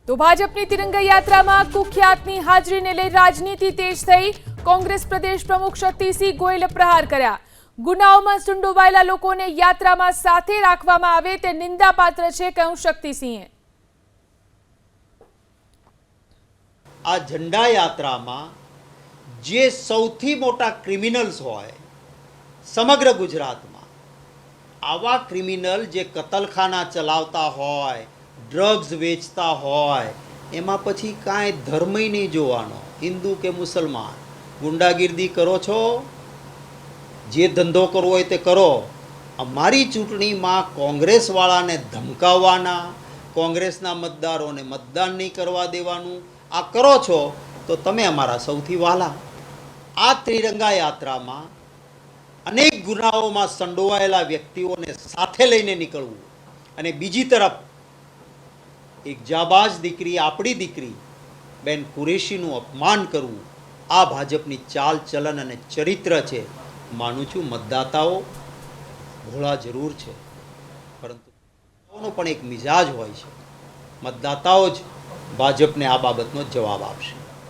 તો ભાજપની તિરંગા યાત્રામાં કુખ્યાતની હાજરીને લઈ રાજનીતિ તેજ થઈ। કોંગ્રેસ પ્રદેશ પ્રમુખ શક્તિસિંહ ગોયલે પ્રહાર કર્યા। ગુનાઓમાં સંડોવાયેલા લોકોને યાત્રામાં સાથે રાખવામાં આવે તે નિંદાપાત્ર છે, કહ્યું શક્તિસિંહે। આ ઝંડા યાત્રામાં જે સૌથી મોટા ક્રિમિનલ્સ હોય સમગ્ર ગુજરાતમાં, આવા ક્રિમિનલ જે કતલખાના ચલાવતા હોય, ડ્રગ્સ વેચતા હોય, એમાં પછી કાંઈ ધર્મય નહીં જોવાનો, હિન્દુ કે મુસલમાન। ગુંડાગીર્દી કરો છો, જે ધંધો કરવો હોય તે કરો। અમારી ચૂંટણીમાં કોંગ્રેસવાળાને ધમકાવવાના, કોંગ્રેસના મતદારોને મતદાન નહીં કરવા દેવાનું આ કરો છો તો તમે અમારા સૌથી વહાલા। આ ત્રિરંગા યાત્રામાં અનેક ગુનાઓમાં સંડોવાયેલા વ્યક્તિઓને સાથે લઈને નીકળવું અને બીજી તરફ એક જાબાઝ દીકરી, આપણી દીકરી બેન કુરેશીનું અપમાન કરવું, આ ભાજપની ચાલ ચલન અને ચરિત્ર છે। માનું છું મતદાતાઓ ભોળા જરૂર છે, પરંતુ એનો પણ એક મિજાજ હોય છે। મતદાતાઓ જ ભાજપને આ બાબતનો જવાબ આપશે।